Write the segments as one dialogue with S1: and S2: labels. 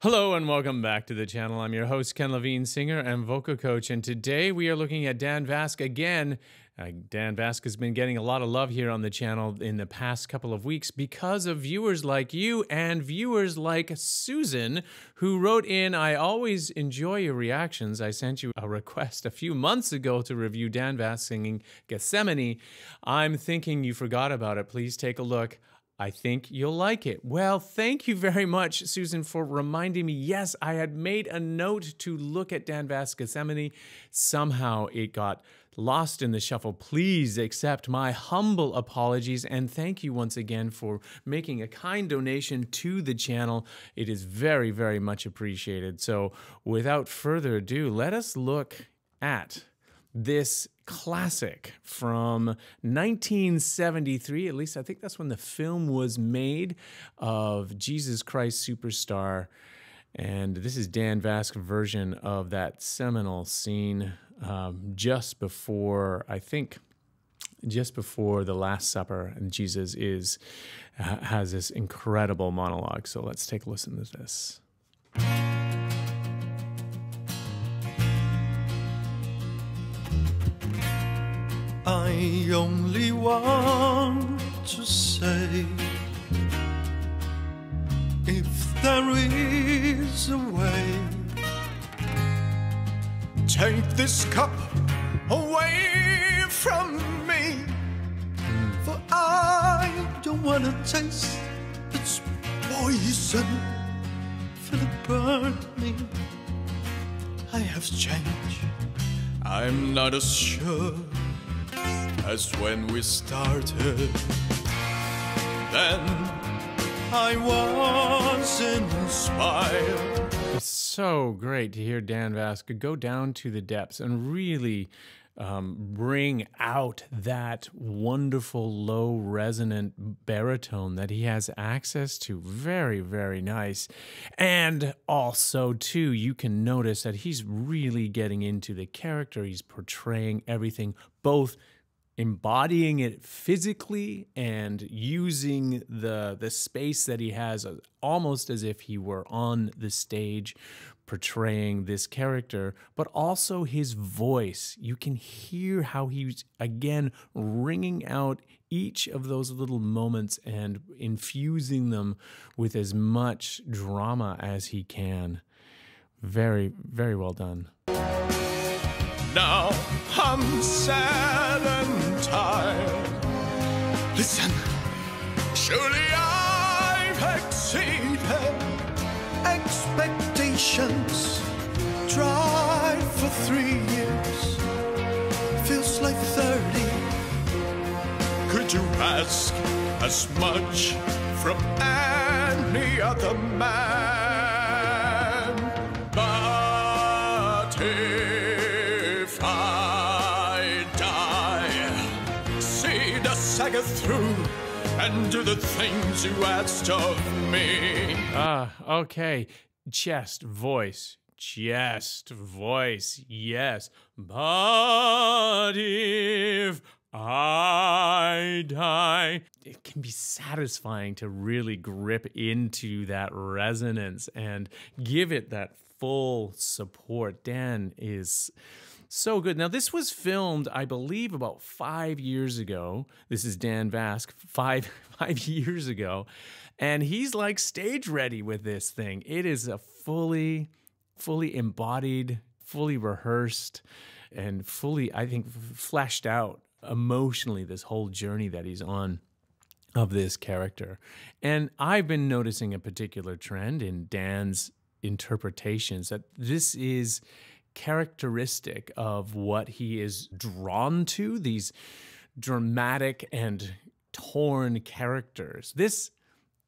S1: Hello and welcome back to the channel. I'm your host, Ken Lavigne, singer and vocal coach, and today we are looking at Dan VASC again. Dan VASC has been getting a lot of love here on the channel in the past couple of weeks because of viewers like you and viewers like Susan, who wrote in, "I always enjoy your reactions. I sent you a request a few months ago to review Dan VASC singing Gethsemane. I'm thinking you forgot about it. Please take a look. I think you'll like it." Well, thank you very much, Susan, for reminding me. Yes, I had made a note to look at Dan VASC Gethsemane. Somehow it got lost in the shuffle. Please accept my humble apologies, and thank you once again for making a kind donation to the channel. It is very, very much appreciated. So without further ado, let us look at this classic from 1973, at least I think that's when the film was made, of Jesus Christ Superstar. And this is Dan VASC's version of that seminal scene just before, I think, just before the Last Supper, and Jesus has this incredible monologue. So let's take a listen to this.
S2: I only want to say, if there is a way, take this cup away from me, for I don't want to taste its poison, feel it burn me. I have changed, I'm not as sure as when we started. Then I was inspired.
S1: It's so great to hear Dan VASC go down to the depths and really bring out that wonderful low resonant baritone that he has access to. Very, very nice. And also, too, you can notice that he's really getting into the character. He's portraying everything, both embodying it physically and using the space that he has almost as if he were on the stage portraying this character, but also his voice. You can hear how he's, again, ringing out each of those little moments and infusing them with as much drama as he can. Very, very well done.
S2: Now I'm sad and tired. Listen, surely I've exceeded expectations. Tried for 3 years, feels like 30. Could you ask as much from any other man? But if I die, see the saga through and do the things you asked of me.
S1: Okay. Chest voice, yes. But if I die, it can be satisfying to really grip into that resonance and give it that full support. Dan is so good. Now, this was filmed, I believe, about 5 years ago. This is Dan VASC, five years ago. And he's like stage ready with this thing. It is a fully embodied, fully rehearsed, and fully, I think, fleshed out emotionally this whole journey that he's on of this character. And I've been noticing a particular trend in Dan's interpretations, that this is characteristic of what he is drawn to, these dramatic and torn characters. This,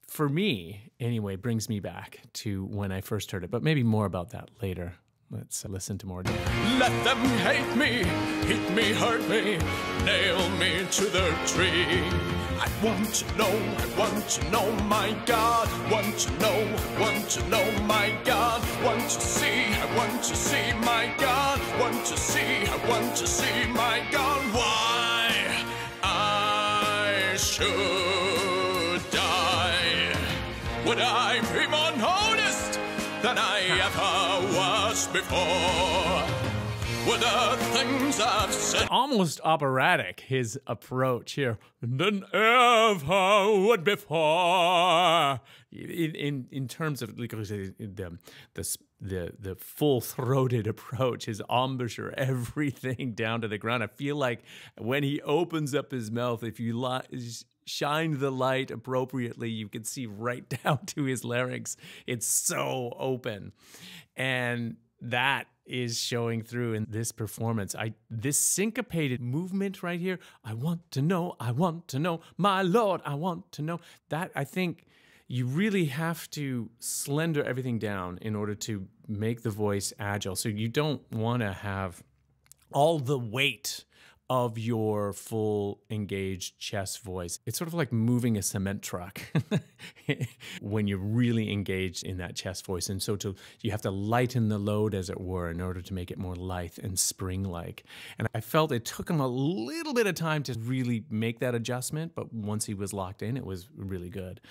S1: for me, anyway, brings me back to when I first heard it, but maybe more about that later. Let's listen to more.
S2: Let them hate me, hit me, hurt me, nail me to the tree. I want to know, my God. Want to know, my God. Want to see, I want to see, my God. Want to see, I want to see, my God. Why I should die? Would I be more noticed than I ever was before. With the things I've said,
S1: Almost operatic, his approach here, than ever would before. In terms of like, the full-throated approach, his embouchure, everything down to the ground. I feel like when he opens up his mouth, if you shine the light appropriately, you can see right down to his larynx. It's so open, and that is showing through in this performance. This syncopated movement right here, I want to know, my Lord, I want to know. That, I think, you really have to slender everything down in order to make the voice agile. So you don't want to have all the weight of your full engaged chest voice. It's sort of like moving a cement truck when you're really engaged in that chest voice. And so you have to lighten the load, as it were, in order to make it more lithe and spring-like. And I felt it took him a little bit of time to really make that adjustment, but once he was locked in, it was really good.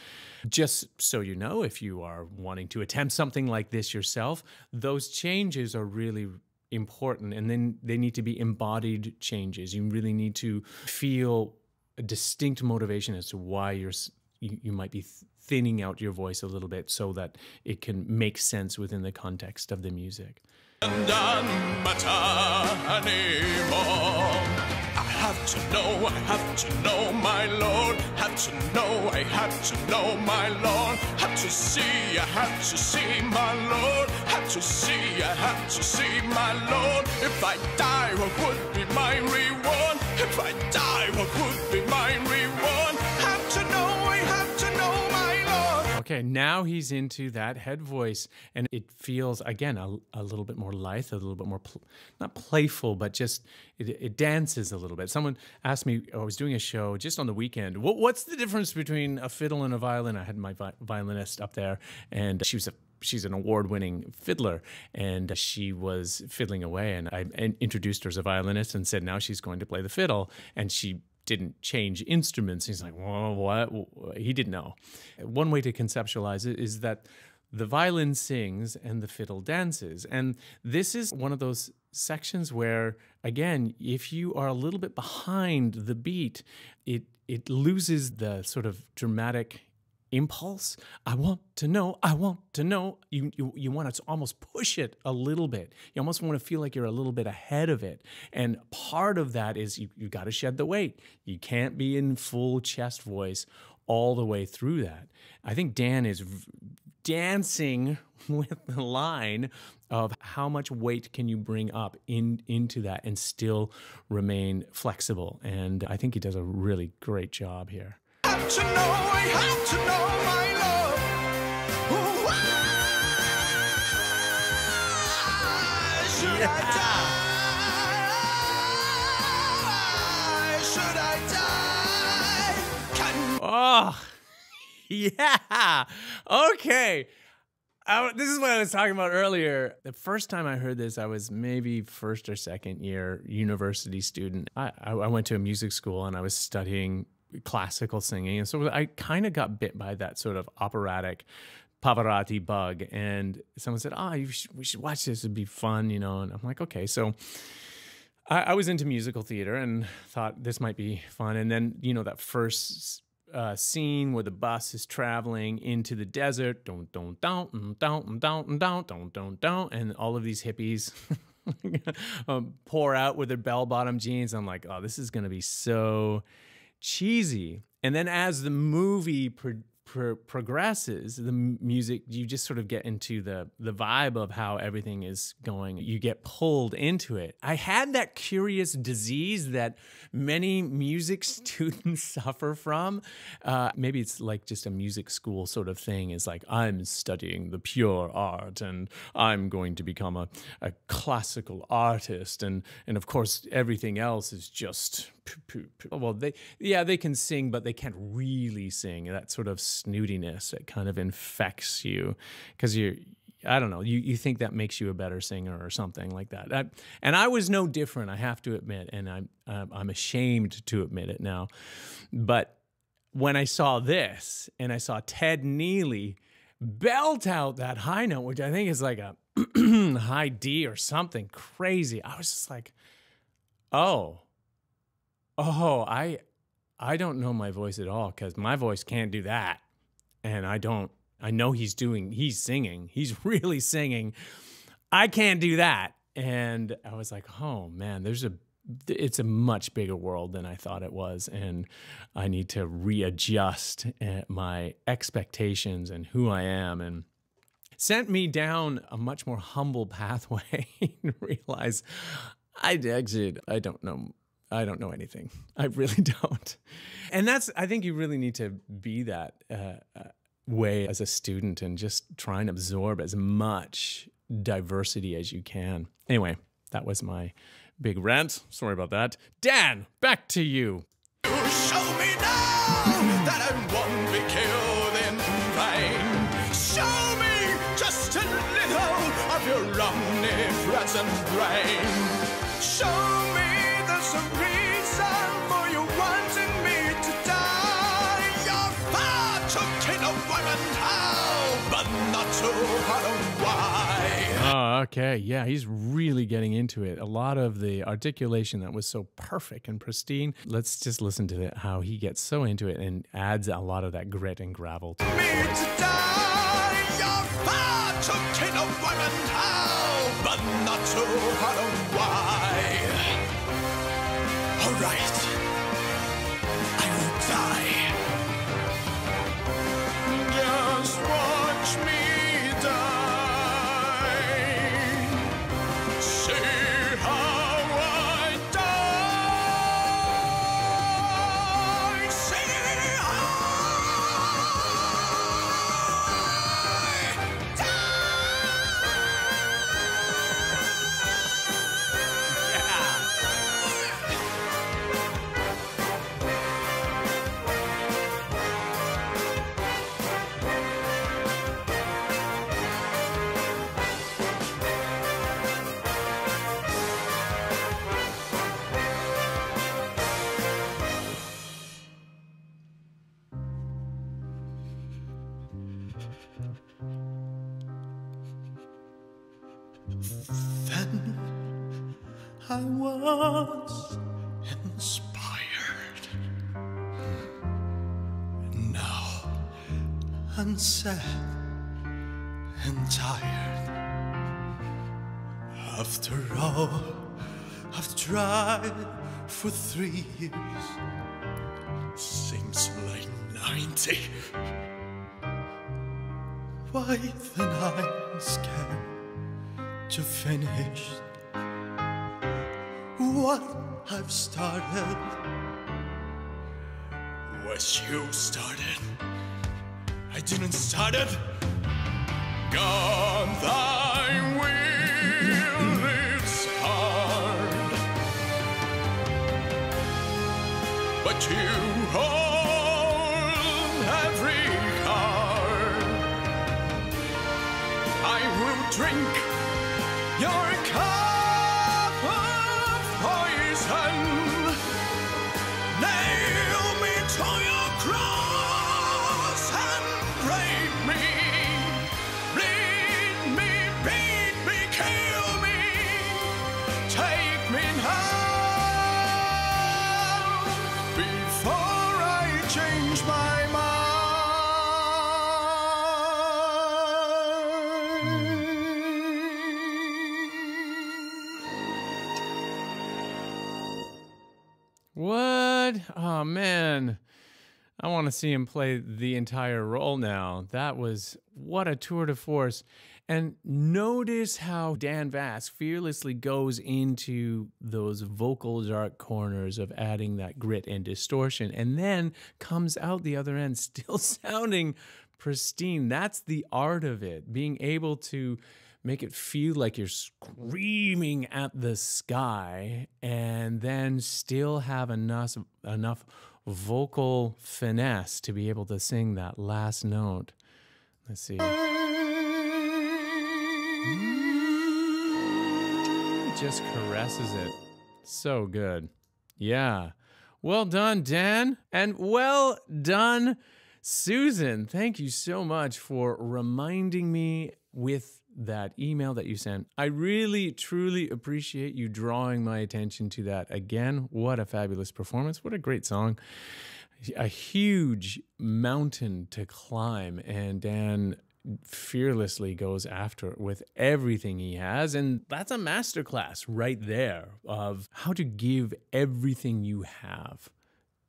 S1: Just so you know, if you are wanting to attempt something like this yourself, those changes are really important, and then they need to be embodied changes. You really need to feel a distinct motivation as to why you might be thinning out your voice a little bit so that it can make sense within the context of the music.
S2: and doesn't matter anymore. I have to know, my Lord. Have to know, I have to know, my Lord. Have to see, I have to see, my Lord. Have to see, I have to see, my Lord. If I die, what would be my reward? If I die, what would be my reward? Have to know, I have to know, my Lord.
S1: Okay, now he's into that head voice, and it feels, again, a little bit more lithe, a little bit more, not playful, but just, it dances a little bit. Someone asked me, I was doing a show just on the weekend, what's the difference between a fiddle and a violin? I had my violinist up there, and she's an award-winning fiddler, and she was fiddling away, and I introduced her as a violinist and said now she's going to play the fiddle, and she didn't change instruments. He's like, well, what? He didn't know. One way to conceptualize it is that the violin sings and the fiddle dances. And this is one of those sections where, again, if you are a little bit behind the beat, it loses the sort of dramatic impulse. I want to know, I want to know. You want to almost push it a little bit. You almost want to feel like you're a little bit ahead of it. And part of that is you got to shed the weight. You can't be in full chest voice all the way through that. I think Dan is dancing with the line of how much weight can you bring up into that and still remain flexible. And I think he does a really great job here.
S2: Have to know, I have to know, my Lord. Why should I die? Why should I die?
S1: Oh, yeah. Okay. This is what I was talking about earlier. The first time I heard this, I was maybe first or second year university student. I went to a music school and I was studying classical singing, and so I kind of got bit by that sort of operatic Pavarotti bug, and someone said, we should watch this, it'd be fun, you know, and I'm like, okay. So I was into musical theater and thought this might be fun, and then, you know, that first scene where the bus is traveling into the desert, and all of these hippies pour out with their bell-bottom jeans. I'm like, oh, this is gonna be so cheesy. And then as the movie progresses, the music, you just sort of get into the vibe of how everything is going. You get pulled into it. I had that curious disease that many music students suffer from. Maybe it's like just a music school sort of thing. It's like, I'm studying the pure art and I'm going to become a classical artist. And of course, everything else is just well, they can sing, but they can't really sing. That sort of snootiness that kind of infects you because I don't know, you think that makes you a better singer or something like that. And I was no different, I have to admit, and I'm ashamed to admit it now. But when I saw this and I saw Ted Neely belt out that high note, which I think is like a high D or something crazy. I was just like, oh, I don't know my voice at all, because my voice can't do that. And I know he's singing. He's really singing. I can't do that. And I was like, oh man, it's a much bigger world than I thought it was. And I need to readjust my expectations and who I am, and sent me down a much more humble pathway and realize I don't know anything. I really don't. And I think you really need to be that way as a student, and just try and absorb as much diversity as you can. Anyway, that was my big rant. Sorry about that. Dan, back to you.
S2: Show me now that I won't be killed in vain. Show me just a little of your omnipresent brain. Show me there's a reason for you wanting me to die. You're far too keen of women how, but not too hard on why.
S1: Oh, okay. Yeah, he's really getting into it. A lot of the articulation that was so perfect and pristine. Let's just listen to how he gets so into it and adds a lot of that grit and gravel to his voice.
S2: To die, you're far too keen of women how, but not too hard on why. All right, I will die. Just watch me die. See how I die. See how I die. Then I was inspired. Now I'm sad and tired. After all I've tried for 3 years, seems like 90. Why then I'm scared to finish what I've started. Was you started? I didn't start it. God, thy will is hard, but you hold every card. I will drink your cup of poison. Nail me to your cross and break me. Bleed me, beat me, kill me. Take me now before I change my mind.
S1: What? Oh, man. I want to see him play the entire role now. What a tour de force. And notice how Dan VASC fearlessly goes into those vocal dark corners of adding that grit and distortion, and then comes out the other end still sounding pristine. That's the art of it, being able to make it feel like you're screaming at the sky and then still have enough vocal finesse to be able to sing that last note. Let's see. Just caresses it. So good. Yeah. Well done, Dan. And well done Susan, thank you so much for reminding me with that email that you sent. I really, truly appreciate you drawing my attention to that again. What a fabulous performance. What a great song. A huge mountain to climb, and Dan fearlessly goes after it with everything he has. And that's a masterclass right there of how to give everything you have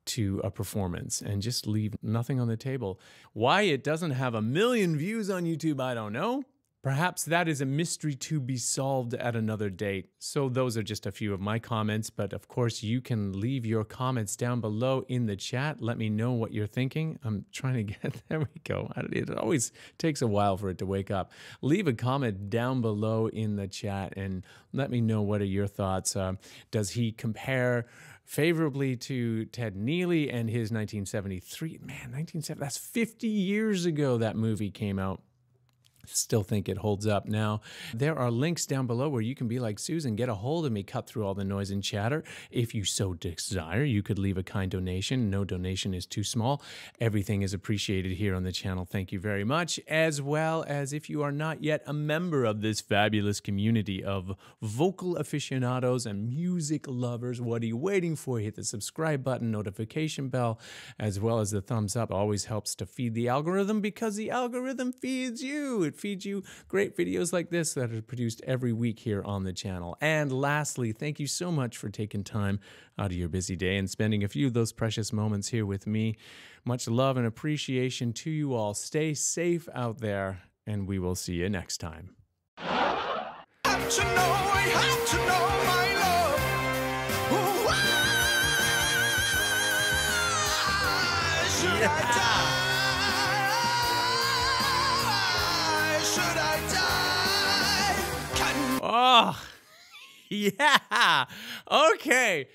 S1: to a performance and just leave nothing on the table. Why it doesn't have 1 million views on YouTube, I don't know. Perhaps that is a mystery to be solved at another date. So those are just a few of my comments, but of course you can leave your comments down below in the chat. Let me know what you're thinking. I'm trying to get, there we go. It always takes a while for it to wake up. Leave a comment down below in the chat and let me know what are your thoughts. Does he compare favorably to Ted Neely and his 1973? Man, 1970, that's 50 years ago that movie came out. Still think it holds up now. There are links down below where you can be like Susan, get a hold of me, cut through all the noise and chatter. If you so desire, you could leave a kind donation. No donation is too small. Everything is appreciated here on the channel. Thank you very much. As well as if you are not yet a member of this fabulous community of vocal aficionados and music lovers, what are you waiting for? Hit the subscribe button, notification bell, as well as the thumbs up. Always helps to feed the algorithm because the algorithm feeds you. It feeds you great videos like this that are produced every week here on the channel. And lastly, thank you so much for taking time out of your busy day and spending a few of those precious moments here with me. Much love and appreciation to you all. Stay safe out there, and we will see you next time.
S2: I have to know my love. Why should I die? Should I die?
S1: Oh, yeah. Okay.